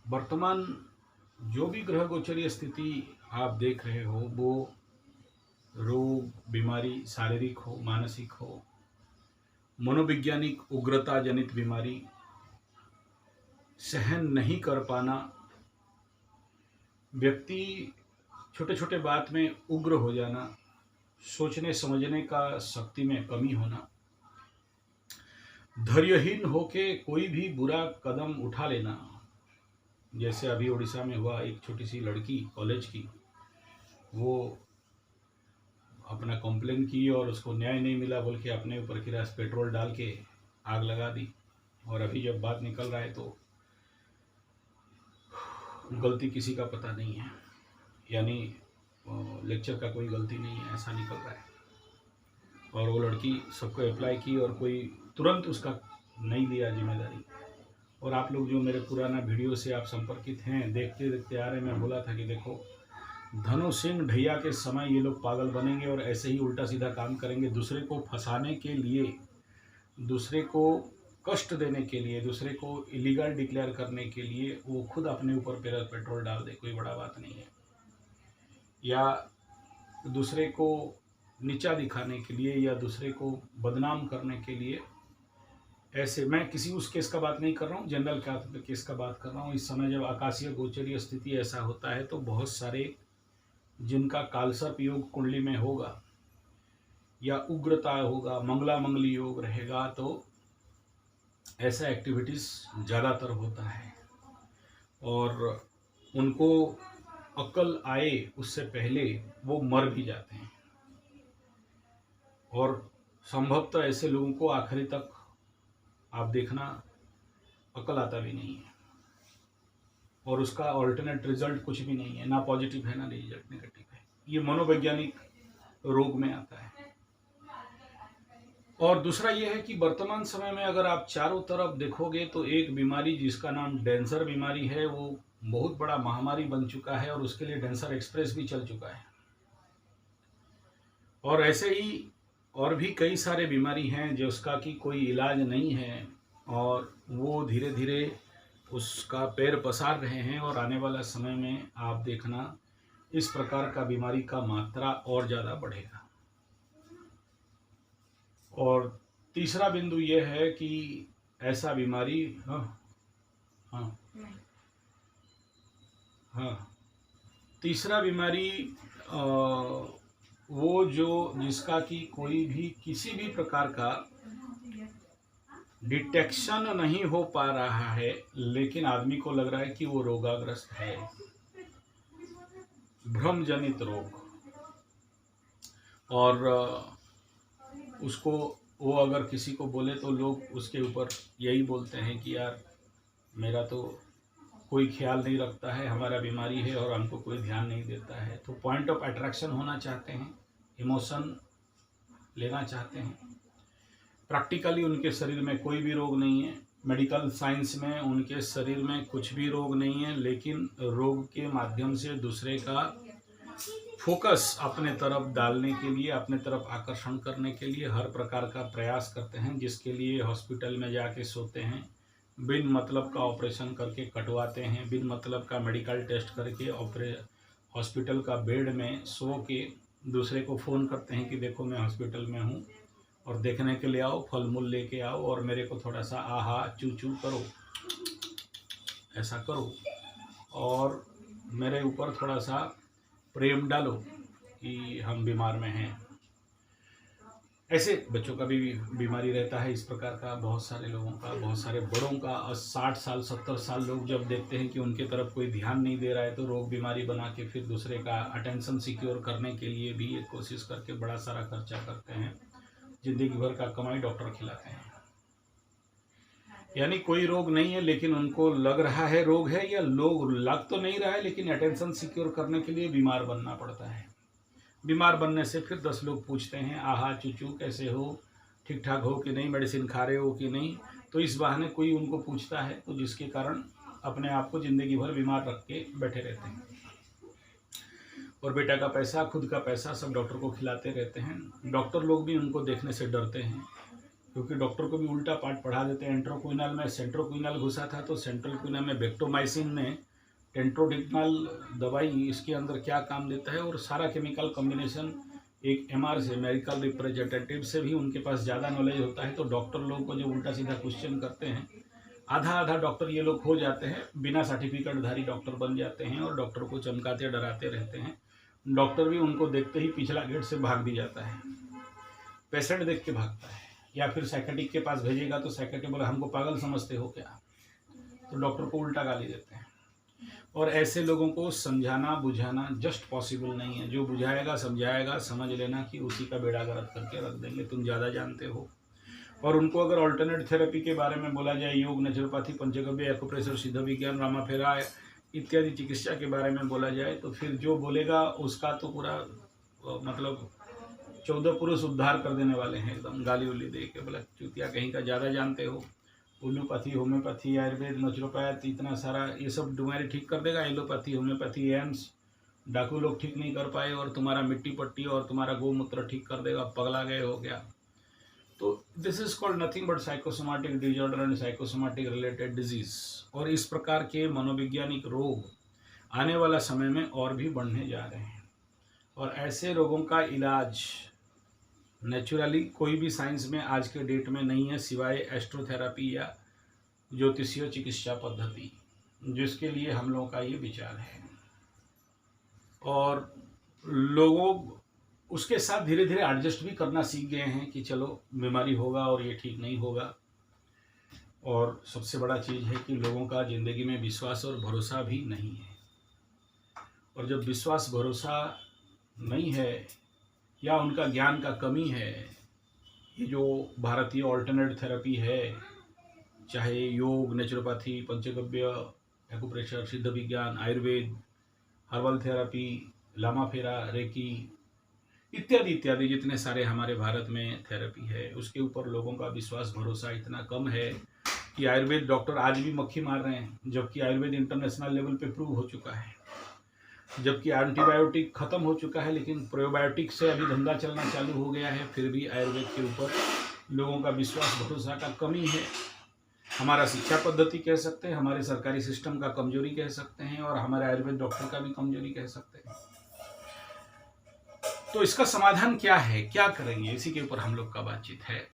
वर्तमान जो भी ग्रह गोचरीय स्थिति आप देख रहे हो, वो रोग बीमारी शारीरिक हो, मानसिक हो, मनोवैज्ञानिक उग्रता जनित बीमारी, सहन नहीं कर पाना, व्यक्ति छोटे छोटे बात में उग्र हो जाना, सोचने समझने का शक्ति में कमी होना, धैर्यहीन होके कोई भी बुरा कदम उठा लेना। जैसे अभी उड़ीसा में हुआ, एक छोटी सी लड़की कॉलेज की, वो अपना कंप्लेन की और उसको न्याय नहीं मिला बोल के अपने ऊपर किरास पेट्रोल डाल के आग लगा दी। और अभी जब बात निकल रहा है तो गलती किसी का पता नहीं है, यानी लेक्चर का कोई गलती नहीं है, ऐसा निकल रहा है। और वो लड़की सबको अप्लाई की और कोई तुरंत उसका नहीं लिया जिम्मेदारी। और आप लोग जो मेरे पुराना वीडियो से आप संपर्कित हैं, देखते देखते आ रहे, मैं बोला था कि देखो धनु सिंह ढैया के समय ये लोग पागल बनेंगे और ऐसे ही उल्टा सीधा काम करेंगे, दूसरे को फंसाने के लिए, दूसरे को कष्ट देने के लिए, दूसरे को इलीगल डिक्लेयर करने के लिए वो खुद अपने ऊपर पेट्रोल डाल दे, कोई बड़ा बात नहीं है। या दूसरे को नीचा दिखाने के लिए या दूसरे को बदनाम करने के लिए, ऐसे मैं किसी उस केस का बात नहीं कर रहा हूँ, जनरल केस का बात कर रहा हूँ। इस समय जब आकाशीय गोचरीय स्थिति ऐसा होता है तो बहुत सारे जिनका कालसर्प योग कुंडली में होगा या उग्रता होगा, मंगला मंगली योग रहेगा, तो ऐसा एक्टिविटीज़ ज़्यादातर होता है। और उनको अक्ल आए उससे पहले वो मर भी जाते हैं। और संभवतः ऐसे लोगों को आखिरी तक आप देखना अकल आता भी नहीं है, और उसका ऑल्टरनेट रिजल्ट कुछ भी नहीं है, ना पॉजिटिव है ना रिजल्ट नेगेटिव है। ये मनोवैज्ञानिक रोग में आता है। और दूसरा ये है कि वर्तमान समय में अगर आप चारों तरफ देखोगे तो एक बीमारी जिसका नाम डेंसर बीमारी है, वो बहुत बड़ा महामारी बन चुका है और उसके लिए डेंसर एक्सप्रेस भी चल चुका है। और ऐसे ही और भी कई सारे बीमारी हैं जिसका कि कोई इलाज नहीं है, और वो धीरे धीरे उसका पैर पसार रहे हैं। और आने वाला समय में आप देखना इस प्रकार का बीमारी का मात्रा और ज़्यादा बढ़ेगा। और तीसरा बिंदु ये है कि ऐसा बीमारी हाँ तीसरा बीमारी वो जो जिसका कि कोई भी किसी भी प्रकार का डिटेक्शन नहीं हो पा रहा है, लेकिन आदमी को लग रहा है कि वो रोगाग्रस्त है, भ्रम जनित रोग। और उसको वो अगर किसी को बोले तो लोग उसके ऊपर यही बोलते हैं कि यार मेरा तो कोई ख्याल नहीं रखता है, हमारा बीमारी है और हमको कोई ध्यान नहीं देता है। तो पॉइंट ऑफ अट्रैक्शन होना चाहते हैं, इमोशन लेना चाहते हैं। प्रैक्टिकली उनके शरीर में कोई भी रोग नहीं है, मेडिकल साइंस में उनके शरीर में कुछ भी रोग नहीं है, लेकिन रोग के माध्यम से दूसरे का फोकस अपने तरफ डालने के लिए, अपने तरफ आकर्षण करने के लिए हर प्रकार का प्रयास करते हैं, जिसके लिए हॉस्पिटल में जाके सोते हैं, बिन मतलब का ऑपरेशन करके कटवाते हैं, बिन मतलब का मेडिकल टेस्ट करके हॉस्पिटल का बेड में सो के दूसरे को फ़ोन करते हैं कि देखो मैं हॉस्पिटल में हूँ और देखने के लिए आओ, फल मूल लेके आओ और मेरे को थोड़ा सा आहा चू चू करो, ऐसा करो और मेरे ऊपर थोड़ा सा प्रेम डालो कि हम बीमार में हैं। ऐसे बच्चों का भी बीमारी रहता है इस प्रकार का, बहुत सारे लोगों का, बहुत सारे बड़ों का। 60 साल 70 साल लोग जब देखते हैं कि उनके तरफ कोई ध्यान नहीं दे रहा है तो रोग बीमारी बना के फिर दूसरे का अटेंशन सिक्योर करने के लिए भी एक कोशिश करके बड़ा सारा खर्चा करते हैं, जिंदगी भर का कमाई डॉक्टर खिलाते हैं। यानी कोई रोग नहीं है, लेकिन उनको लग रहा है रोग है, या लोग लग तो नहीं रहा है, लेकिन अटेंशन सिक्योर करने के लिए बीमार बनना पड़ता है। बीमार बनने से फिर 10 लोग पूछते हैं आहा चूचू कैसे हो, ठीक ठाक हो कि नहीं, मेडिसिन खा रहे हो कि नहीं। तो इस बहाने कोई उनको पूछता है, तो जिसके कारण अपने आप को ज़िंदगी भर बीमार रख के बैठे रहते हैं और बेटा का पैसा, खुद का पैसा सब डॉक्टर को खिलाते रहते हैं। डॉक्टर लोग भी उनको देखने से डरते हैं, क्योंकि डॉक्टर को भी उल्टा पाठ पढ़ा देते हैं। एंट्रोक्विनल में सेंट्रोक्विनल घुसा था तो सेंट्रोक्विनल में बेक्टोमाइसिन में टेंट्रोडिग्नल दवाई इसके अंदर क्या काम देता है, और सारा केमिकल कॉम्बिनेशन एक एमआर से मेडिकल रिप्रेजेंटेटिव से भी उनके पास ज़्यादा नॉलेज होता है। तो डॉक्टर लोगों को जो उल्टा सीधा क्वेश्चन करते हैं, आधा आधा डॉक्टर ये लोग हो जाते हैं, बिना सर्टिफिकेटधारी डॉक्टर बन जाते हैं और डॉक्टर को चमकाते डराते रहते हैं। डॉक्टर भी उनको देखते ही पिछला गेट से भाग भी जाता है, पेशेंट देख के भागता है। या फिर साइकेट्रिक के पास भेजेगा तो साइकेट्रिक बोला हमको पागल समझते हो क्या, तो डॉक्टर को उल्टा गाली देते हैं। और ऐसे लोगों को समझाना बुझाना जस्ट पॉसिबल नहीं है। जो बुझाएगा समझाएगा, समझ लेना कि उसी का बेड़ा गर्क करके रख देंगे, तुम ज़्यादा जानते हो। और उनको अगर ऑल्टरनेट थेरेपी के बारे में बोला जाए, योग, नेचुरोपैथी, पंचगव्य, एक्यूप्रेशर, सिद्ध विज्ञान, रामाफेरा इत्यादि चिकित्सा के बारे में बोला जाए, तो फिर जो बोलेगा उसका तो पूरा मतलब 14 पुरुष उद्धार कर देने वाले हैं, एकदम गाली उली दे के बोला चूतिया कहीं का, ज़्यादा जानते हो। एलोपैथी, होम्योपैथी, आयुर्वेद, नेचुरोपैथ, इतना सारा ये सब बीमारी ठीक कर देगा। एलोपैथी, होम्योपैथी, एम्स, डाकू लोग ठीक नहीं कर पाए और तुम्हारा मिट्टी पट्टी और तुम्हारा गोमूत्र ठीक कर देगा, पगला गए हो गया। तो this is called nothing but psychosomatic disorder and psychosomatic related disease. और इस प्रकार के मनोवैज्ञानिक रोग आने वाला समय में और भी बढ़ने जा रहे हैं। और ऐसे रोगों का इलाज नेचुरली कोई भी साइंस में आज के डेट में नहीं है, सिवाय एस्ट्रोथेरेपी या ज्योतिषीय चिकित्सा पद्धति, जिसके लिए हम लोगों का ये विचार है। और लोगों उसके साथ धीरे धीरे एडजस्ट भी करना सीख गए हैं कि चलो बीमारी होगा और ये ठीक नहीं होगा। और सबसे बड़ा चीज़ है कि लोगों का ज़िंदगी में विश्वास और भरोसा भी नहीं है। और जब विश्वास भरोसा नहीं है या उनका ज्ञान का कमी है, ये जो भारतीय ऑल्टरनेट थेरेपी है, चाहे योग, नेचुरोपैथी, पंचगव्य, एक्यूप्रेशर, सिद्ध विज्ञान, आयुर्वेद, हर्बल थेरेपी, लामाफेरा, रेकी इत्यादि इत्यादि जितने सारे हमारे भारत में थेरेपी है, उसके ऊपर लोगों का विश्वास भरोसा इतना कम है कि आयुर्वेद डॉक्टर आज भी मक्खी मार रहे हैं, जबकि आयुर्वेद इंटरनेशनल लेवल पे प्रूव हो चुका है। जबकि एंटीबायोटिक खत्म हो चुका है, लेकिन प्रोबायोटिक से अभी धंधा चलना चालू हो गया है। फिर भी आयुर्वेद के ऊपर लोगों का विश्वास भरोसा का कमी है। हमारा शिक्षा पद्धति कह सकते हैं, हमारे सरकारी सिस्टम का कमजोरी कह सकते हैं, और हमारे आयुर्वेद डॉक्टर का भी कमजोरी कह सकते हैं। तो इसका समाधान क्या है, क्या करेंगे, इसी के ऊपर हम लोग का बातचीत है।